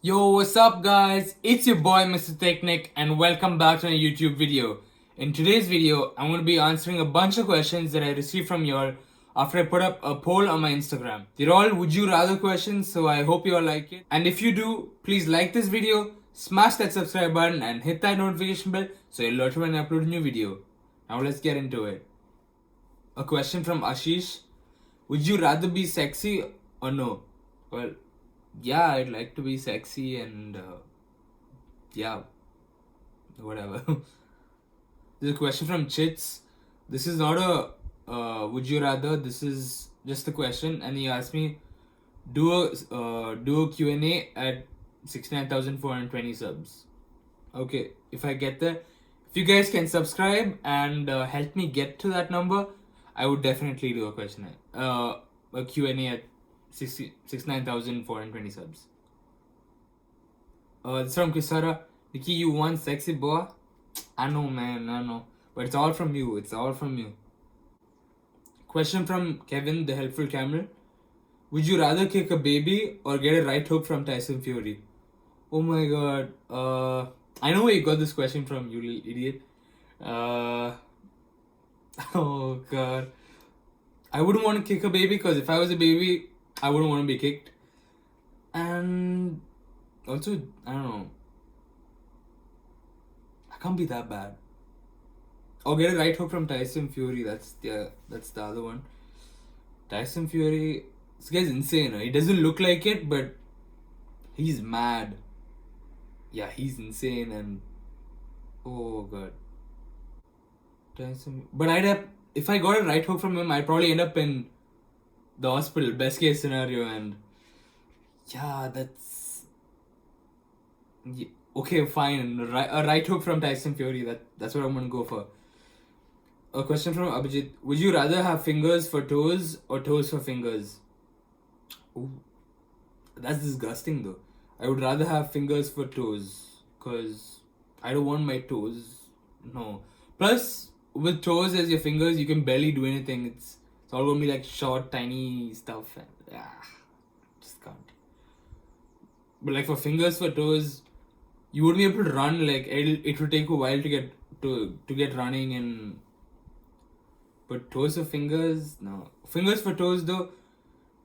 Yo, what's up guys? It's your boy Mr. Technic and welcome back to my YouTube video. In today's video, I'm going to be answering a bunch of questions that I received from y'all after I put up a poll on my Instagram. They're all would you rather questions, so I hope you all like it. And if you do, please like this video, smash that subscribe button and hit that notification bell so you'll alert when I upload a new video. Now let's get into it. A question from Ashish. Would you rather be sexy or no? Well, yeah, I'd like to be sexy and yeah, whatever. There's a question from Chits. This is not a would you rather. This is just a question, and he asked me do a Q&A at 69,420 subs. Okay, if I get there, if you guys can subscribe and help me get to that number, I would definitely do a question, a Q&A at 69,420 subs. This from Kisara. Nikki, you want sexy boy? I know, man, I know. But it's all from you. It's all from you. Question from Kevin, the helpful camel. Would you rather kick a baby or get a right hook from Tyson Fury? Oh my god. I know where you got this question from, you little idiot. Oh god. I wouldn't want to kick a baby because if I was a baby, I wouldn't want to be kicked. And also, I don't know. I can't be that bad. Or get a right hook from Tyson Fury. That's the other one. Tyson Fury. This guy's insane. He doesn't look like it, but he's mad. Yeah, he's insane and oh god. Tyson. But if I got a right hook from him, I'd probably end up in the hospital. Best case scenario, and yeah, that's yeah, okay. Fine, a right hook from Tyson Fury. That's what I'm gonna go for. A question from Abhijit. Would you rather have fingers for toes or toes for fingers? Ooh, that's disgusting though. I would rather have fingers for toes because I don't want my toes. No. Plus, with toes as your fingers, you can barely do anything. It's all gonna be like short, tiny stuff. And, just can't. But like for fingers for toes, you wouldn't be able to run. Like it would take a while to get running and. But toes for fingers, no. Fingers for toes though,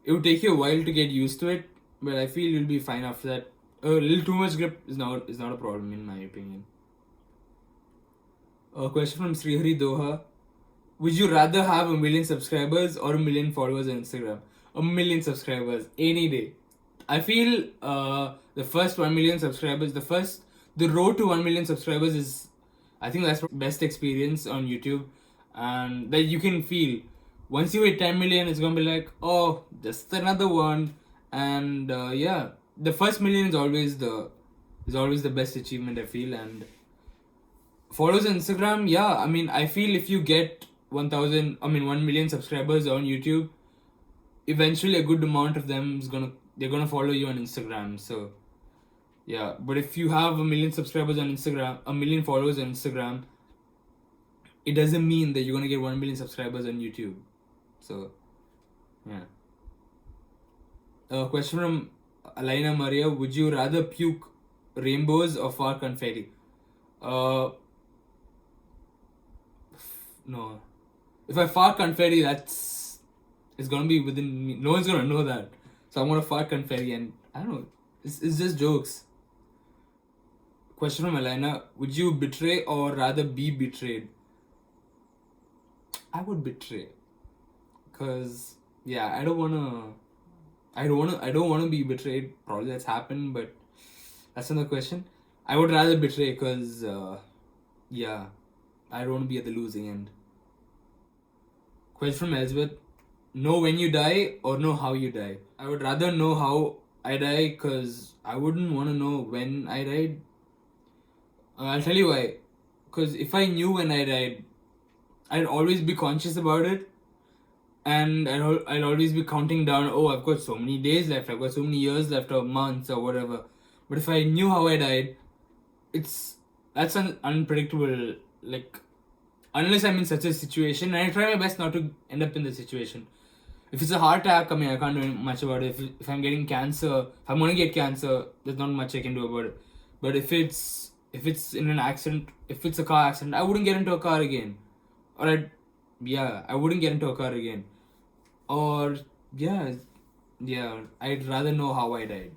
it would take you a while to get used to it. But I feel you'll be fine after that. A little too much grip is not a problem in my opinion. A question from Srihari Doha. Would you rather have 1 million subscribers or 1 million followers on Instagram? 1 million subscribers any day. I feel the first 1 million subscribers, the road to 1 million subscribers is, I think that's the best experience on YouTube, and that you can feel. Once you hit 10 million, it's gonna be like, oh, just another one, and yeah, the first million is always the best achievement I feel, and followers on Instagram, yeah, I mean, I feel if you get 1 million subscribers on YouTube, eventually a good amount of them they're gonna follow you on Instagram. So yeah, but if you have 1 million subscribers on Instagram, 1 million followers on Instagram, it doesn't mean that you're gonna get 1 million subscribers on YouTube. So yeah. A question from Alina Maria: would you rather puke rainbows or fart confetti? Uh, no. If I fart confetti, it's gonna be within me. No one's gonna know that. So I'm gonna fart confetti, and I don't know. It's just jokes. Question from Elena: would you betray or rather be betrayed? I would betray, cause yeah, I don't wanna be betrayed. Probably that's happened, but that's another question. I would rather betray, cause yeah, I don't wanna be at the losing end. Question from Elizabeth: know when you die or know how you die? I would rather know how I die, cause I wouldn't wanna know when I died. I'll tell you why. Cause if I knew when I died, I'd always be conscious about it, and I'd always be counting down. Oh, I've got so many days left. I've got so many years left, or months, or whatever. But if I knew how I died, that's an unpredictable. Like, unless I'm in such a situation, and I try my best not to end up in the situation. If it's a heart attack, I mean, I can't do much about it. If I'm getting cancer, if I'm gonna get cancer, there's not much I can do about it. But if it's in an accident, if it's a car accident, I wouldn't get into a car again. Or I wouldn't get into a car again. Or I'd rather know how I died.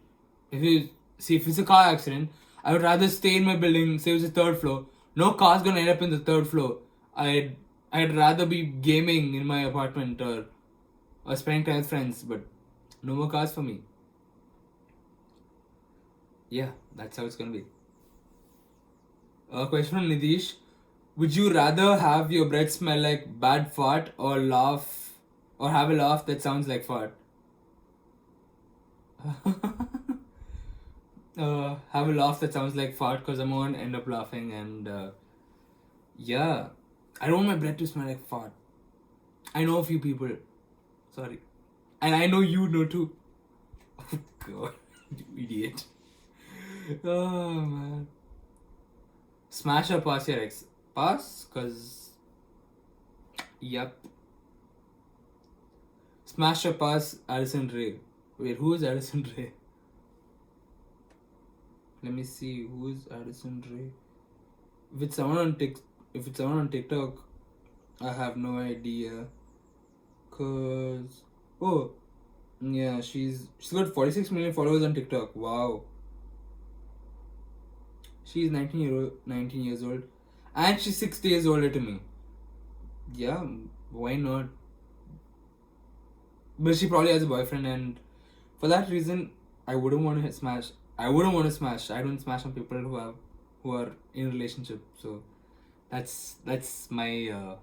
If it's a car accident, I would rather stay in my building, say it's the third floor. No car's gonna end up in the third floor. I'd rather be gaming in my apartment or spending time with friends, but no more cars for me. Yeah, that's how it's gonna be. A question from Nidish. Would you rather have your breath smell like bad fart or have a laugh that sounds like fart? Have a laugh that sounds like fart because I'm gonna end up laughing and yeah. I don't want my breath to smell like fart. I know a few people. Sorry. And I know you know too. Oh god, you idiot. Oh man. Smash or pass your ex? Pass? Cause yep. Smash or pass Addison Rae. Wait, who is Addison Rae? Let me see, who is Addison Rae? If it's someone on TikTok, I have no idea. Cause yeah, she's got 46 million followers on TikTok. Wow. She's 19 years old, and she's 6 days older to me. Yeah, why not? But she probably has a boyfriend, and for that reason, I wouldn't want to smash. I don't smash on people who are in a relationship. So that's my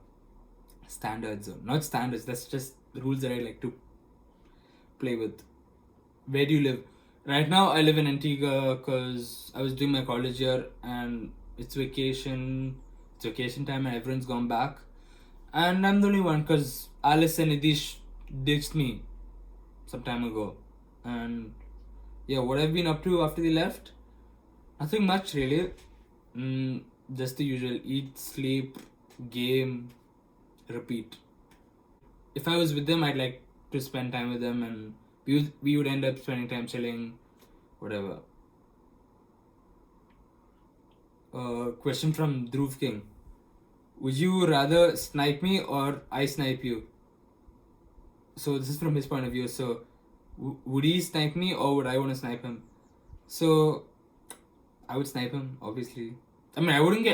standards. Not standards. That's just the rules that I like to play with. Where do you live? Right now, I live in Antigua because I was doing my college year and it's vacation. It's vacation time and everyone's gone back. And I'm the only one because Alice and Nidish ditched me some time ago. And yeah, what I've been up to after they left? Nothing much really. Just the usual: eat, sleep, game, repeat. If I was with them, I'd like to spend time with them, and we would end up spending time chilling, whatever. Question from Dhruv King. Would you rather snipe me or I snipe you? So this is from his point of view. So would he snipe me or would I want to snipe him? So I would snipe him, obviously. I mean,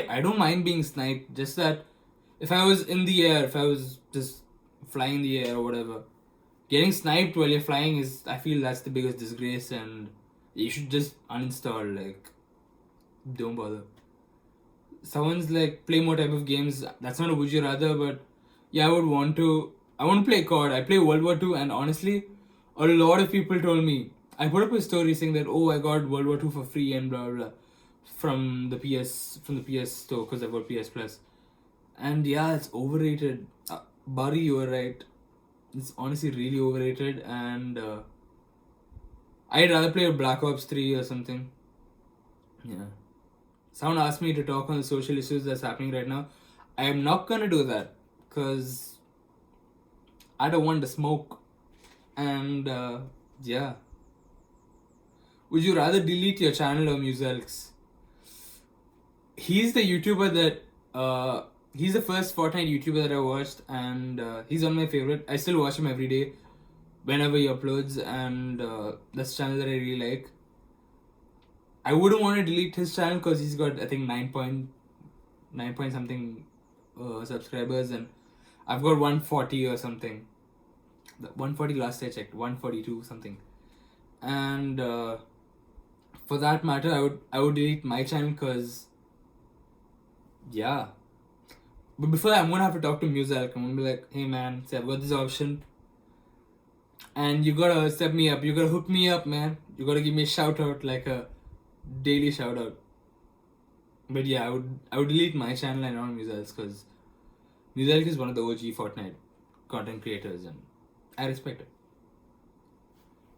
I don't mind being sniped, just that if I was in the air, if I was just flying in the air or whatever, getting sniped while you're flying I feel that's the biggest disgrace, and you should just uninstall, like, don't bother. Someone's like, play more type of games, that's not a would you rather, but yeah, I want to play COD, I play World War II, and honestly, a lot of people told me, I put up a story saying that, oh, I got World War II for free and blah blah blah from the PS store because I've got PS Plus. And yeah, it's overrated. Barry, you were right. It's honestly really overrated, and I'd rather play Black Ops 3 or something. Yeah. Someone asked me to talk on the social issues that's happening right now. I am not gonna do that because I don't want to smoke. And yeah. Would you rather delete your channel or Muselx? He's the YouTuber that he's the first Fortnite YouTuber that I watched, and he's one of my favorite. I still watch him every day whenever he uploads, and that's a channel that I really like. I wouldn't want to delete his channel because he's got, I think, 9 point something subscribers, and I've got 140 or something. 140 last I checked, 142 something. And for that matter, I would delete my channel because yeah. But before that, I'm gonna have to talk to Muselk. I'm gonna be like, hey man, so I've got this option, and you gotta set me up. You gotta hook me up, man. You gotta give me a shout out, like a daily shout out. But yeah, I would delete my channel and not Muselk's because Muselk is one of the OG Fortnite content creators, and I respect it.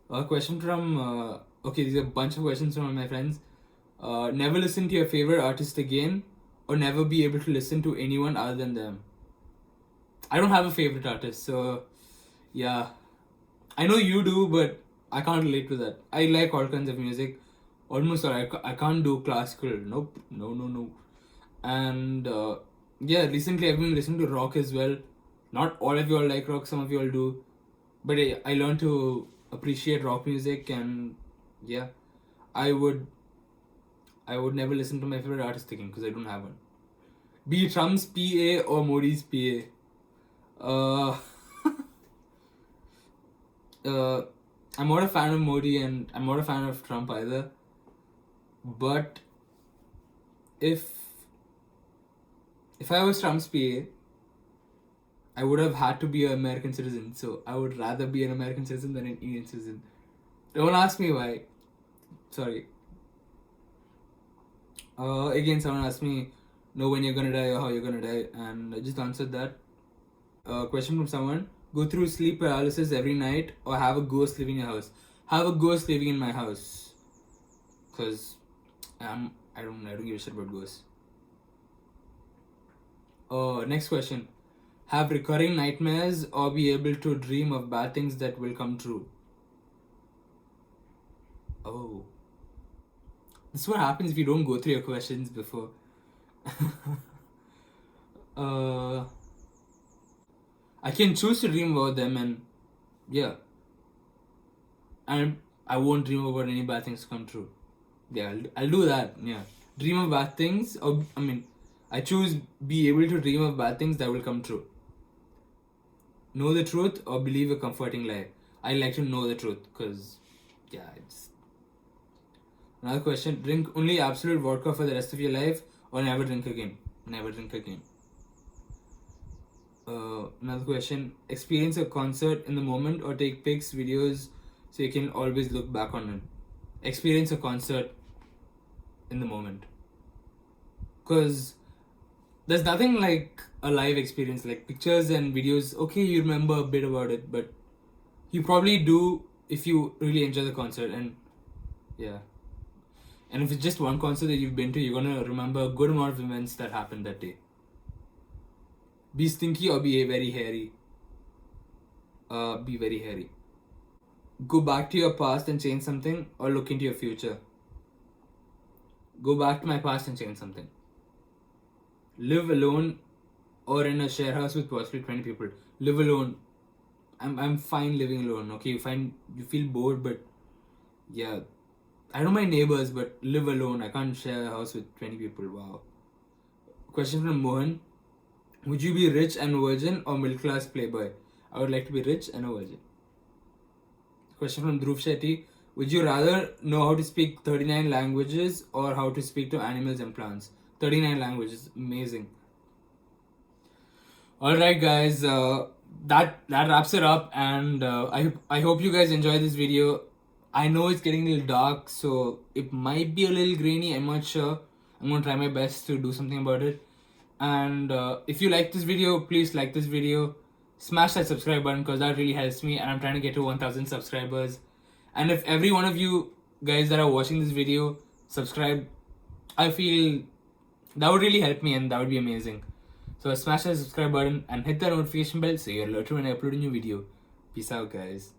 A question from okay, these are a bunch of questions from my friends. Never listen to your favorite artist again, or never be able to listen to anyone other than them. I don't have a favorite artist, so yeah, I know you do, but I can't relate to that. I like all kinds of music. Almost all. I can't do classical. Nope. No, no, no. And yeah, recently I've been listening to rock as well. Not all of you all like rock, some of you all do. But I learned to appreciate rock music, and yeah, I would I would never listen to my favorite artist again because I don't have one. Be it Trump's PA or Modi's PA. Uh, uh, I'm not a fan of Modi and I'm not a fan of Trump either. But if I was Trump's PA, I would have had to be an American citizen. So I would rather be an American citizen than an Indian citizen. Don't ask me why. Sorry. Again, someone asked me, know when you're gonna die or how you're gonna die, and I just answered that. Question from someone: go through sleep paralysis every night, or have a ghost living in your house? Have a ghost living in my house, cause I don't give a shit about ghosts. Next question: have recurring nightmares or be able to dream of bad things that will come true? Oh, this is what happens if you don't go through your questions before. I can choose to dream about them, and yeah, and I won't dream about any bad things to come true. Yeah, I'll do that. Yeah, dream of bad things, or I mean, I choose be able to dream of bad things that will come true. Know the truth or believe a comforting lie. I like to know the truth because, yeah, it's. Another question: drink only absolute vodka for the rest of your life, or never drink again. Never drink again. Another question: experience a concert in the moment or take pics, videos, so you can always look back on it. Experience a concert in the moment, because there's nothing like a live experience. Like pictures and videos, okay, you remember a bit about it, but you probably do if you really enjoy the concert. And yeah, and if it's just one concert that you've been to, you're gonna remember a good amount of events that happened that day. Be stinky or be very hairy. Be very hairy. Go back to your past and change something, or look into your future. Go back to my past and change something. Live alone or in a share house with possibly 20 people. Live alone. I'm fine living alone. Okay, you feel bored, but yeah, I don't mind neighbors, but live alone. I can't share a house with 20 people. Wow. Question from Mohan: would you be rich and virgin or middle class playboy? I would like to be rich and a virgin. Question from Dhruv Shetty: would you rather know how to speak 39 languages or how to speak to animals and plants? 39 languages, amazing. Alright guys, that wraps it up, and I hope you guys enjoy this video. I know it's getting a little dark, so it might be a little grainy, I'm not sure. I'm gonna try my best to do something about it. And if you like this video, please like this video. Smash that subscribe button because that really helps me, and I'm trying to get to 1000 subscribers. And if every one of you guys that are watching this video subscribe, I feel that would really help me and that would be amazing. So smash that subscribe button and hit the notification bell so you're alerted when I upload a new video. Peace out guys.